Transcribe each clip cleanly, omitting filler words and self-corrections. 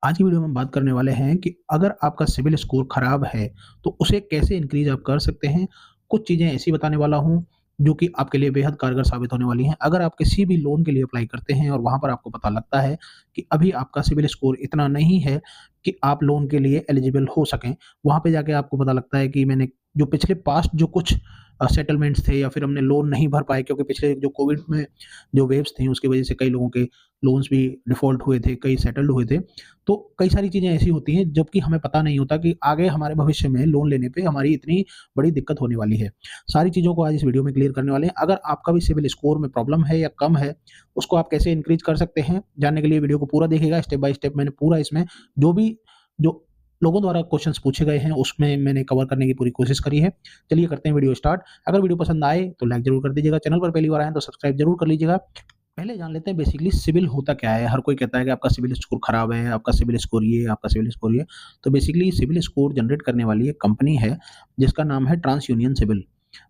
आज की वीडियो में हम बात करने वाले हैं कि अगर आपका सिबिल स्कोर खराब है, तो उसे कैसे इंक्रीज़ आप कर सकते हैं। कुछ चीज़ें ऐसी बताने वाला हूँ, जो कि आपके लिए बेहद कारगर साबित होने वाली हैं। अगर आप किसी भी लोन के लिए अप्लाई करते हैं और वहाँ पर आपको पता लगता है कि अभी आपका सिबिल स्कोर इतना नहीं है कि आप लोन के लिए एलिजिबल हो सकें। वहाँ पे जाके आपको पता लगता है कि मैंने जो पिछले पास्ट जो कुछ सेटलमेंट्स थे या फिर हमने लोन नहीं भर पाए क्योंकि पिछले जो कोविड में जो वेव्स थी, उसकी वजह से कई लोगों के लोन्स भी डिफ़ॉल्ट हुए थे, कई सेटल्ड हुए थे। तो कई सारी चीज़ें ऐसी होती हैं जबकि हमें पता नहीं होता कि आगे हमारे भविष्य में लोन लेने पे हमारी इतनी बड़ी दिक्कत होने वाली है। सारी चीज़ों को आज इस वीडियो में क्लियर करने वाले हैं। अगर आपका भी सिबिल स्कोर में प्रॉब्लम है या कम है, उसको आप कैसे इंक्रीज़ कर सकते हैं, जानने के लिए वीडियो को पूरा देखिएगा स्टेप बाय स्टेप। मैंने पूरा इसमें जो लोगों द्वारा क्वेश्चन्स पूछे गए हैं, उसमें मैंने कवर करने की पूरी कोशिश करी है। चलिए करते हैं वीडियो स्टार्ट। अगर वीडियो पसंद आए तो लाइक ज़रूर कर दीजिएगा, चैनल पर पहली बार आए हैं तो सब्सक्राइब ज़रूर कर लीजिएगा। पहले जान लेते हैं बेसिकली सिबिल होता क्या है। हर कोई कहता है कि आपका सिबिल स्कोर खराब है, आपका सिबिल स्कोर ये, आपका सिबिल स्कोर ये। तो बेसिकली सिबिल स्कोर जनरेट करने वाली एक कंपनी है, जिसका नाम है ट्रांस यूनियन सिबिल।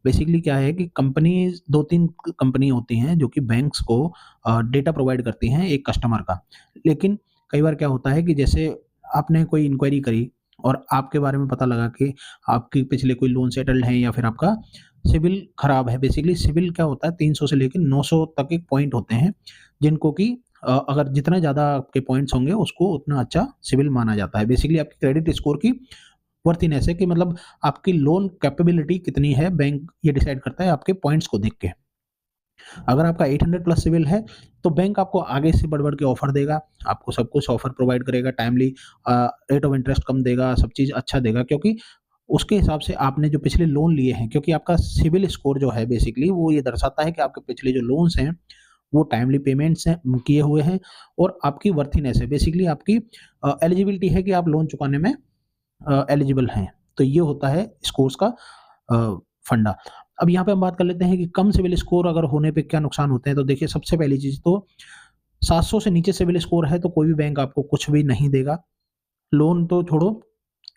बेसिकली क्या है कि कंपनीज़ 2-3 कंपनी होती हैं जो कि बैंक्स को डेटा प्रोवाइड करती हैं एक कस्टमर का। लेकिन कई बार क्या होता है कि जैसे आपने कोई इंक्वायरी करी और आपके बारे में पता लगा कि आपके पिछले कोई लोन सेटल्ड हैं या फिर आपका सिबिल खराब है। बेसिकली सिबिल क्या होता है, 300 से लेके 900 तक के पॉइंट होते हैं, जिनको कि अगर जितना ज़्यादा आपके पॉइंट्स होंगे उसको उतना अच्छा सिबिल माना जाता है। बेसिकली आपकी क्रेडिट स्कोर की वर्थीनेस है कि मतलब आपकी लोन कैपेबिलिटी कितनी है, बैंक ये डिसाइड करता है आपके पॉइंट्स को देख के। अगर आपका 800 प्लस सिबिल है, तो बैंक आपको आगे से बढ़-बढ़ के ऑफ़र देगा, आपको सब कुछ ऑफ़र प्रोवाइड करेगा टाइमली, रेट ऑफ इंटरेस्ट कम देगा, सब चीज़ अच्छा देगा, क्योंकि उसके हिसाब से आपने जो पिछले लोन लिए हैं, क्योंकि आपका सिबिल स्कोर जो है बेसिकली वो ये दर्शाता है कि आपके पिछले जो लोन्स हैं, वो टाइमली पेमेंट्स हैं किए हुए हैं और आपकी वर्थीनेस है। बेसिकली आपकी एलिजिबिलिटी है कि आप लोन चुकाने में एलिजिबल हैं। तो ये होता है स्कोर्स का फंडा। अब यहाँ पे हम बात कर लेते हैं कि कम सिबिल स्कोर अगर होने पे क्या नुकसान होते हैं। तो देखिए, सबसे पहली चीज़ तो 700 से नीचे सिबिल स्कोर है तो कोई भी बैंक आपको कुछ भी नहीं देगा। लोन तो छोड़ो,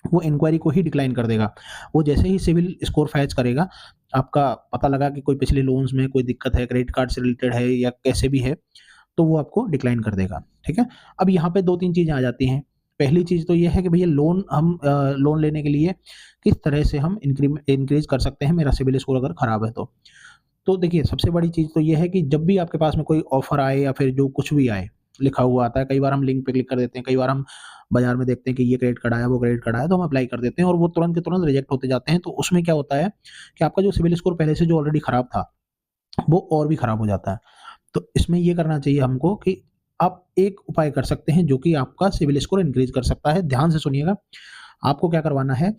वो इंक्वायरी को ही डिक्लाइन कर देगा। वो जैसे ही सिविल स्कोर फैच करेगा, आपका पता लगा कि कोई पिछले लोन्स में कोई दिक्कत है, क्रेडिट कार्ड से रिलेटेड है या कैसे भी है, तो वो आपको डिक्लाइन कर देगा, ठीक है? अब यहाँ पे 2-3 चीज़ें आ जाती हैं। पहली चीज़ तो ये है कि भैया लोन लेने के लिए किस तरह से हम इंक्रीज़ कर सकते हैं मेरा सिबिल स्कोर अगर खराब है तो। तो देखिए, सबसे बड़ी चीज़ तो ये है कि जब भी आपके पास में कोई ऑफ़र आए या फिर जो कुछ भी आए, लिखा हुआ आता है, कई बार हम लिंक पे क्लिक कर देते हैं, कई बार हम बाज़ार में देखते हैं कि ये क्रेडिट कार्ड आया, वो क्रेडिट कार्ड आया, तो हम अप्लाई कर देते हैं और वो तुरंत के तुरंत रिजेक्ट होते जाते हैं। तो उसमें क्या होता है कि आपका जो सिबिल स्कोर पहले से जो ऑलरेडी खराब था, वो और भी खराब हो जाता है। तो इसमें ये करना चाहिए हमको कि आप एक उपाय कर सकते हैं जो कि आपका सिबिल स्कोर इंक्रीज़ कर सकता है। ध्यान से सुनिएगा, आपको क्या करवाना है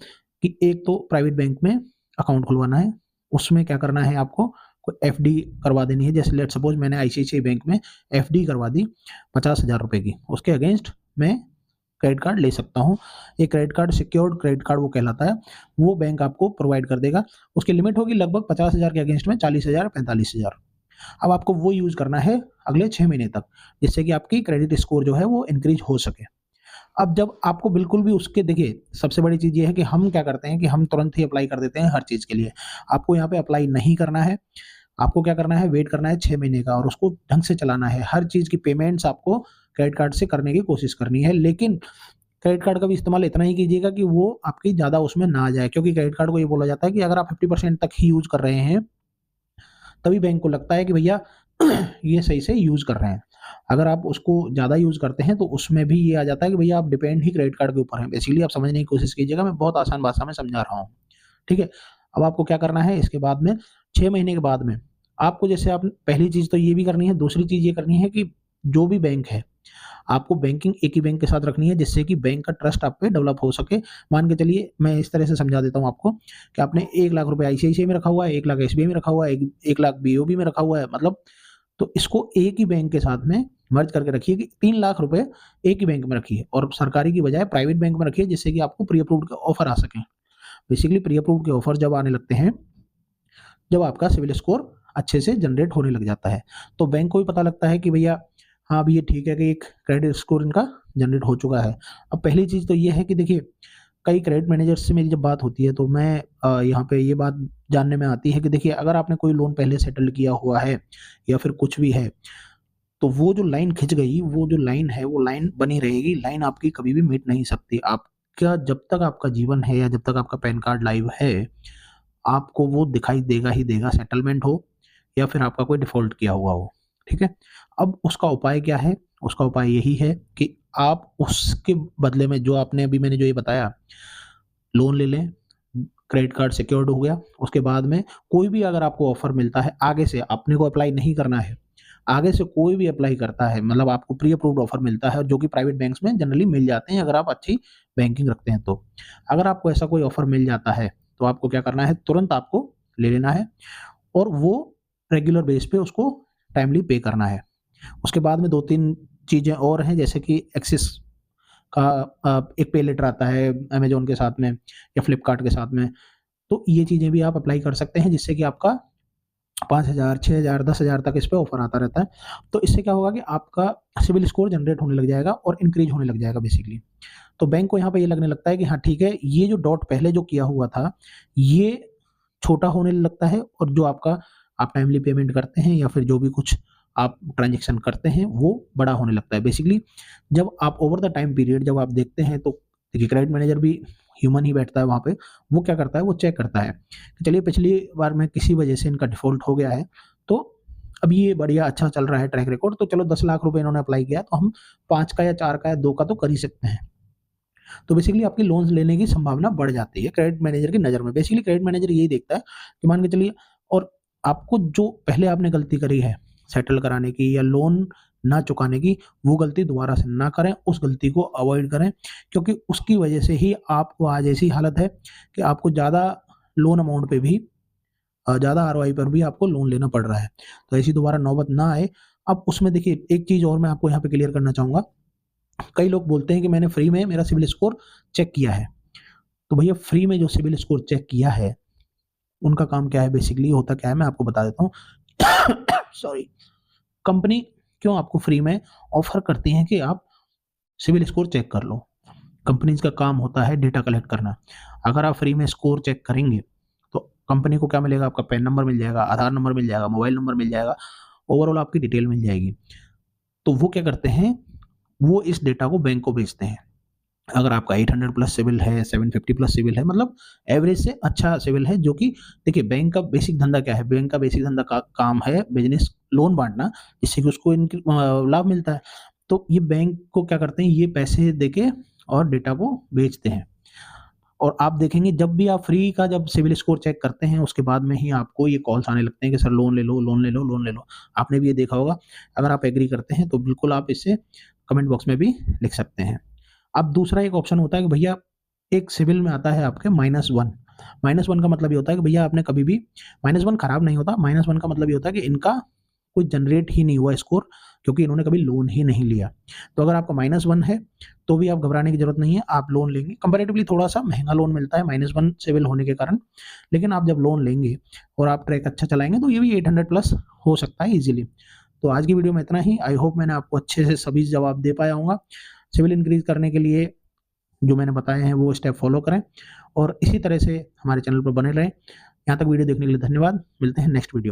कि एक तो प्राइवेट बैंक में अकाउंट खुलवाना है। उसमें क्या करना है आपको, कोई एफडी करवा देनी है। जैसे लेट्स सपोज़ मैंने आईसीआईसीआई बैंक में एफडी करवा दी 50,000 रुपए की। उसके अगेंस्ट मैं क्रेडिट कार्ड ले सकता हूँ। ये credit card secured credit card वो कहलाता है। वो बैंक आपको प्रोवाइड कर देगा। उसकी लिमिट होगी लगभग 50,000 के अगेंस्ट में 40,000 45,000। अब आपको वो यूज़ करना है अगले 6 महीने तक, जिससे कि आपकी क्रेडिट स्कोर जो है वो इंक्रीज़ हो सके। अब जब आपको बिल्कुल भी उसके देखिए, सबसे बड़ी चीज़ ये है कि हम क्या करते हैं कि हम तुरंत ही अप्लाई कर देते हैं हर चीज़ के लिए। आपको यहाँ पे अप्लाई नहीं करना है। आपको क्या करना है, वेट करना है 6 महीने का और उसको ढंग से चलाना है। हर चीज़ की पेमेंट्स आपको क्रेडिट कार्ड से करने की कोशिश करनी है। लेकिन क्रेडिट कार्ड का भी इस्तेमाल इतना ही कीजिएगा कि वो आपकी ज़्यादा उसमें ना जाए, क्योंकि क्रेडिट कार्ड को ये बोला जाता है कि अगर आप 50% तक ही यूज़ कर रहे हैं, तभी बैंक को लगता है कि भैया ये सही से यूज़ कर रहे हैं। अगर आप उसको ज़्यादा यूज़ करते हैं तो उसमें भी ये आ जाता है कि भैया आप डिपेंड ही क्रेडिट कार्ड के ऊपर हैं। बेसिकली आप समझने की कोशिश कीजिएगा, मैं बहुत आसान भाषा में समझा रहा हूँ। ठीक है? अब आपको क्या करना है इसके बाद में, 6 महीने के बाद में आपको, जैसे आप पहली चीज़ तो ये भी करनी है, दूसरी चीज़ ये करनी है कि जो भी बैंक है, आपको बैंकिंग एक ही बैंक के साथ रखनी है, जिससे कि बैंक का ट्रस्ट आप पे डेवलप हो सके। मान के चलिए, मैं इस तरह से समझा देता हूँ आपको कि आपने 1 लाख रुपए आईसीआईसीआई में रखा हुआ है, 1 लाख एसबीआई में रखा हुआ है, 1 लाख बीओबी में रखा हुआ है, मतलब तो इसको एक ही बैंक के साथ में मर्ज करके रखिए कि 3 लाख रुपए एक ही बैंक में रखिए और सरकारी की बजाय प्राइवेट बैंक में रखिए, जिससे कि आपको प्री अप्रूव्ड के ऑफर आ सकें। बेसिकली प्री अप्रूव्ड के ऑफर जब आने लगते हैं, जब आपका सिविल स्कोर अच्छे से जनरेट होने लग जाता है, तो बैंक को भी पता लगता है कि भैया हाँ, अभी ये ठीक है कि एक क्रेडिट स्कोर इनका जनरेट हो चुका है। अब पहली चीज़ तो ये है कि देखिए, कई क्रेडिट मैनेजर्स से मेरी जब बात होती है तो मैं यहाँ पे ये बात जानने में आती है कि देखिए, अगर आपने कोई लोन पहले सेटल किया हुआ है या फिर कुछ भी है, तो वो जो लाइन खिंच गई, वो जो लाइन है वो लाइन बनी रहेगी, लाइन आपकी कभी भी मिट नहीं सकती। आपका जब तक आपका जीवन है या जब तक आपका पैन कार्ड लाइव है, आपको वो दिखाई देगा ही देगा, सेटलमेंट हो या फिर आपका कोई डिफ़ॉल्ट किया हुआ हो, ठीक है? अब उसका उपाय क्या है? उसका उपाय यही है कि आप उसके बदले में जो आपने अभी मैंने जो ये बताया, लोन ले लें, क्रेडिट कार्ड सिक्योर्ड हो गया, उसके बाद में कोई भी अगर आपको ऑफ़र मिलता है आगे से, अपने को अप्लाई नहीं करना है, आगे से कोई भी अप्लाई करता है, मतलब आपको प्री अप्रूव्ड ऑफ़र मिलता है जो कि प्राइवेट बैंक्स में जनरली मिल जाते हैं अगर आप अच्छी बैंकिंग रखते हैं तो। अगर आपको ऐसा कोई ऑफ़र मिल जाता है, तो आपको क्या करना है, तुरंत आपको ले लेना है और वो रेगुलर बेस पे उसको टाइमली पे करना है। उसके बाद में 2-3 चीज़ें और हैं, जैसे कि एक्सिस का एक पे लेटर आता है अमेज़न के साथ में या फ्लिपकार्ट के साथ में, तो ये चीज़ें भी आप अप्लाई कर सकते हैं जिससे कि आपका 5,000, 6,000, 10,000 तक इस पे ऑफ़र आता रहता है। तो इससे क्या होगा कि आपका सिबिल स्कोर जनरेट होने लग जाएगा और इंक्रीज़ होने लग जाएगा बेसिकली। तो बैंक को यहाँ पे ये लगने लगता है कि हाँ ठीक है, ये जो डॉट पहले जो किया हुआ था, ये छोटा होने लगता है और जो आपका आप टाइमली पेमेंट करते हैं या फिर जो भी कुछ आप ट्रांज़ैक्शन करते हैं, वो बड़ा होने लगता है। बेसिकली जब आप ओवर द टाइम पीरियड जब आप देखते हैं तो देखिए क्रेडिट मैनेजर भी ह्यूमन ही बैठता है वहाँ पे, वो क्या करता है, वो चेक करता है कि चलिए पिछली बार में किसी वजह से इनका डिफ़ॉल्ट हो गया है, तो अब ये बढ़िया अच्छा चल रहा है ट्रैक रिकॉर्ड, तो चलो 10 लाख रुपए इन्होंने अप्लाई किया, तो हम 5 का या 4 का या 2 का तो कर ही सकते हैं। तो बेसिकली आपकी लोन्स लेने की संभावना बढ़ जाती है क्रेडिट मैनेजर की नज़र में। बेसिकली क्रेडिट मैनेजर यही देखता है कि मान के चलिए और आपको जो पहले आपने गलती करी है सेटल कराने की या लोन ना चुकाने की, वो गलती दोबारा से ना करें, उस गलती को अवॉइड करें क्योंकि उसकी वजह से ही आपको आज ऐसी हालत है कि आपको ज़्यादा लोन अमाउंट पे भी ज़्यादा आरओआई पर भी आपको लोन लेना पड़ रहा है। तो ऐसी दोबारा नौबत ना आए। अब उसमें देखिए एक चीज़ और मैं आपको यहाँ पे क्लियर करना चाहूँगा। कई लोग बोलते हैं कि मैंने फ्री में मेरा सिबिल स्कोर चेक किया है। तो भैया फ्री में जो सिबिल स्कोर चेक किया है, उनका काम क्या है बेसिकली होता क्या है मैं आपको बता देता हूँ। सॉरी। कंपनी क्यों आपको फ्री में ऑफ़र करती है कि आप सिबिल स्कोर चेक कर लो। कंपनीज़ का काम होता है डेटा कलेक्ट करना। अगर आप फ्री में स्कोर चेक करेंगे, तो कंपनी को क्या मिलेगा? आपका पैन नंबर मिल जाएगा, आधार नंबर मिल जाएगा, मोबाइल नंबर मिल जाएगा, ओवरऑल आपकी डिटेल मिल जाएगी। तो वो क्या करते हैं, वो इस डेटा को बैंक को भेजते हैं। अगर आपका 800 प्लस सिविल है, 750 प्लस सिविल है, मतलब एवरेज से अच्छा सिविल है, जो कि देखिए बैंक का बेसिक धंधा क्या है? बैंक का बेसिक धंधा का काम है बिज़नेस लोन बाँटना, जिससे कि उसको लाभ मिलता है। तो ये बैंक को क्या करते हैं, ये पैसे देके और डेटा को बेचते हैं। और आप देखेंगे जब भी आप फ्री का जब सिविल स्कोर चेक करते हैं, उसके बाद में ही आपको ये कॉल्स आने लगते हैं कि सर लोन ले लो, लोन ले लो, लोन ले लो। आपने भी ये देखा होगा। अगर आप एग्री करते हैं, तो बिल्कुल आप इसे कमेंट बॉक्स में भी लिख सकते हैं। अब दूसरा एक ऑप्शन होता है कि भैया एक सिविल में आता है आपके -1। -1 का मतलब ये होता है कि भैया आपने कभी भी -1 खराब नहीं होता, -1 का मतलब ये होता है कि इनका कोई जनरेट ही नहीं हुआ स्कोर क्योंकि इन्होंने कभी लोन ही नहीं लिया। तो अगर आपका -1 है, तो भी आप घबराने की ज़रूरत नहीं है, आप लोन लेंगे। कंपैरेटिवली थोड़ा-सा महँगा लोन मिलता है -1 सिविल होने के कारण, लेकिन आप जब लोन लेंगे और आप ट्रैक अच्छा चलाएँगे तो ये भी 800 प्लस हो सकता है ईज़िली। तो आज की वीडियो में इतना ही। आई होप मैंने आपको अच्छे से सभी जवाब दे पाया होऊँगा। सिविल इंक्रीज़ करने के लिए जो मैंने बताए हैं वो स्टेप फॉलो करें और इसी तरह से हमारे चैनल पर बने रहें। यहाँ तक वीडियो देखने के लिए धन्यवाद। मिलते हैं नेक्स्ट वीडियो में।